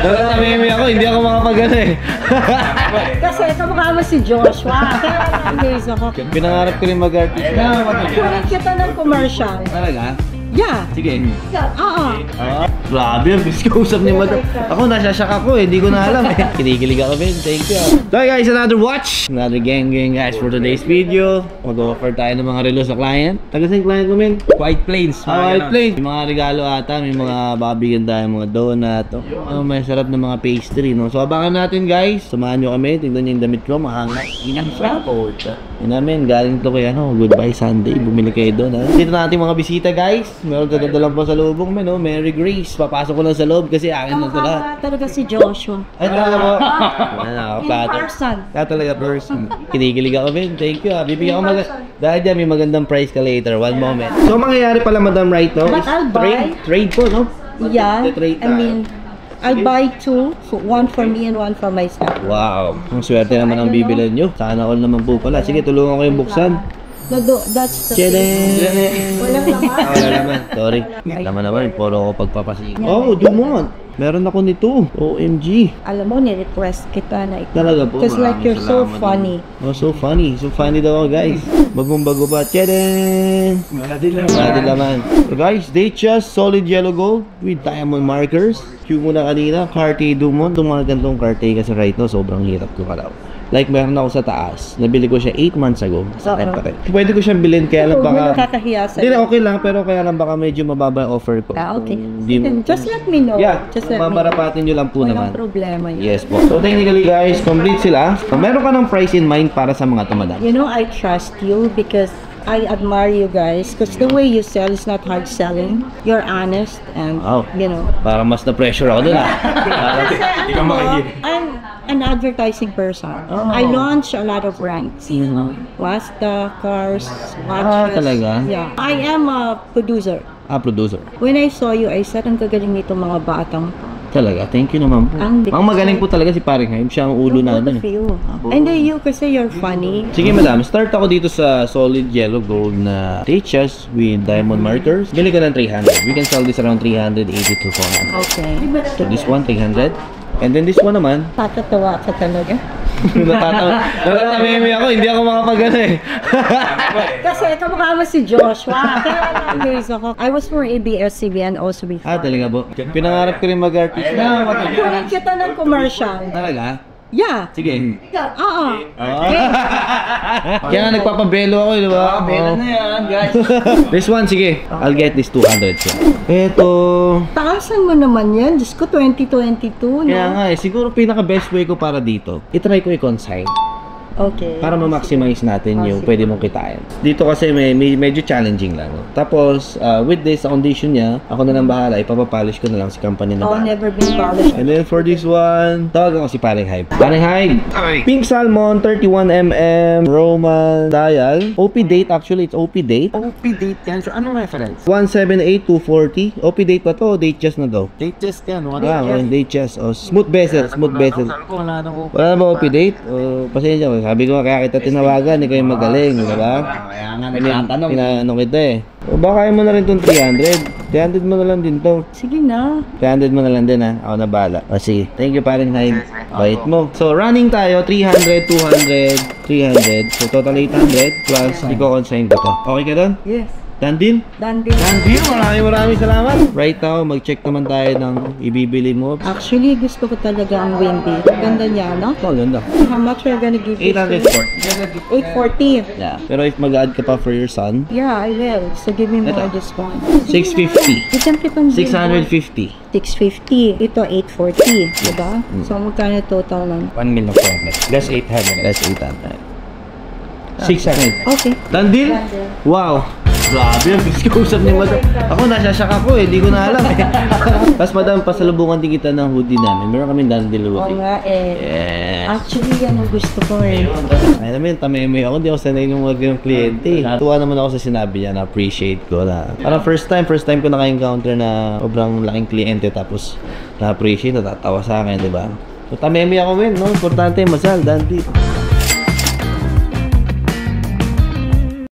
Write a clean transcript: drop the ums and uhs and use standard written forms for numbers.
Natamimi ako, hindi ako makapagano eh. Kasi kamukha mo si Joshua. Kaya na-amaze ako. Pinangarap ko rin mag-artist. Kunin kita ng commercial. Talaga? Yeah. Sige. Oo. Grabe, ang biskausap ni Madam. Ako, nasasyak ako eh. Hindi ko na alam eh. Kinikilig ako din. Thank you. So guys, another watch. Another gang guys for today's video. Mag-offer tayo ng mga relo sa client. Taga saan client mo, men? White Plains. White Plains. May mga regalo ata. May mga babigyan tayo. Mga donut. May sarap na mga pastry. No? So abangan natin guys. Samahan nyo kami. Tignan nyo yung damit ko. Mahanga. Inang support. Yun namin. Galing to kay Goodbye Sunday. Bumili kayo doon. Dito natin mga bisita guys. Meron ka lang po sa lubong, men, no? Mary Grace. Papasok ko lang sa loob kasi akin na ito lahat. Talaga si Joshua. Ay, talaga po. In person. Talaga person. Kinikilig ako, men. Thank you. Bibigyan ko dahil dyan, may magandang price ka later. One moment. So, mangyayari pala, Madam, right now? But I'll buy. Trade po, no? Yeah. I mean, I'll buy two. One for me and one for myself. Wow. Ang swerte naman ang bibilan nyo. Sana all naman po pala. Sige, tulungan ko yung buksan. That's the thing. Wala naman. Wala naman. Sorry. Naman. Puro ako pagpapasig. Oh, Dumont. Meron ako nito. OMG. Alam mo, ni-request kita na ikaw. Talaga po. Because like you're so funny. Oh, so funny. So funny daw ako, guys. Bagong-bago pa. Tchadan! Maladi naman. So guys, Datejust Solid Yellow Gold with diamond markers. Cue muna kanina. Cartier Dumont. Itong mga gantong Cartier kasi right now, sobrang hirap ko kalaw. Like, meron ako sa taas. Nabili ko siya 8 months ago. Sakit pa rin. Pwede ko siyang bilhin, kaya lang baka... Nakakahiya sa'yo. Hindi na, okay lang. Pero kaya lang baka medyo mababa yung offer ko. Okay. Just let me know. Yeah. Just let me know. Mamarapatin nyo lang po naman. Walang problema yun. Yes po. So, technically guys, complete sila. So, meron ka ng price in mind para sa mga tumadam. You know, I trust you because I admire you guys. Because the way you sell is not hard selling. You're honest and, you know. Parang mas na-pressure ako dun Kasi I'm an advertising person. I launch a lot of brands. Wasta, cars, watches. Talaga? Yeah. I am a producer. Producer. When I saw you, I said, ang gagaling nito mga batang. Talaga, thank you naman po. Ang magaling po talaga si Paring Haim. Siya ang ulo namin. And then you, kasi you're funny. Sige madam, start ako dito sa solid yellow gold na Datejust with diamond markers. Bili ka ng 300. We can sell this around 380 to 400. Okay. So this one, 300. And then this one naman. Patatawa ka talaga. Natamimi ako, hindi ako makapagano eh. Kasi kamukha mo si Joshua. Kaya na-amaze ako. I was for ABS-CBN also before. Talaga po. Pinangarap ko rin mag-artist. Kunin kita ng commercial. Talaga? Yeah. Sige. Oo. Kaya nga nagpapabelo ako, di ba? Belo na yan, guys. This one, sige. I'll get this 200 siya. Ito. Taasan mo naman yan. Diyos ko, 2022, no? Kaya nga eh, siguro pinaka-best way ko para dito, itry ko i-consign. Okay. Para ma-maximize natin yung pwede mong kitain. Dito kasi medyo challenging lang. No? Tapos, with this, sa condition niya, ako na lang bahala. Ipapapolish ko na lang si company na bahala. Never been polished. And then for this one, tawag ako si Paring Hype. Paring Hype! Pink Salmon, 31mm, Roman dial. OP date, actually, it's OP date. OP date yan. So, anong reference? 178240. OP date pa to, Datejust na daw. Datejust yan. Datejust. Smooth bezel, smooth bezel. Wala na ba OP date? Pasensya ko. Sabi ko, kaya kita tinawagan, ikaw yung magaling, di ba? Kaya nga nagtatanong. Tinanong kita eh. O baka kaya mo na rin itong 300. 300 mo na lang din to. Sige na. 300 mo na lang din ha. Ako na bahala. O sige. Thank you Paring Hype. Bait mo. So running tayo, 300, 200, 300. So total 800 plus i-consign ko to. Okay ka doon? Yes. Done deal? Done deal. Maraming salamat. Right now, mag-check naman tayo ng ibibili mo. Actually, gusto ko talaga ang windy. Ganda niya, no? Oh, ganda. How much are you gonna give? 840. 840. Yeah. Pero if mag-add ka pa for your son, yeah, I will. So give me more discount. 650. Isang kitang 650. 650. Ito, 840. Diba? So, magkano total lang? 1 million 400. Less 800. Less 800. 600. Okay. Done deal? Wow. Grabe, ang kausap ni Madam. Ako, nasasyak ako eh. Hindi ko na alam eh. Tapos Madam, pasalubungan din kita ng hoodie namin. Meron kami done deal hoodie. Oo nga eh. Yes. Actually, yan ang gusto ko eh. Ay namin, tameme ako. Hindi ako sanay ng mga ganong kliyente. Tuwa naman ako sa sinabi niya. Na-appreciate ko na. Parang first time ko naka-encounter na sobrang laking kliyente. Tapos na-appreciate, natatawa sa akin, di ba? So, tameme ako, men. No? Importante, masal, done deal.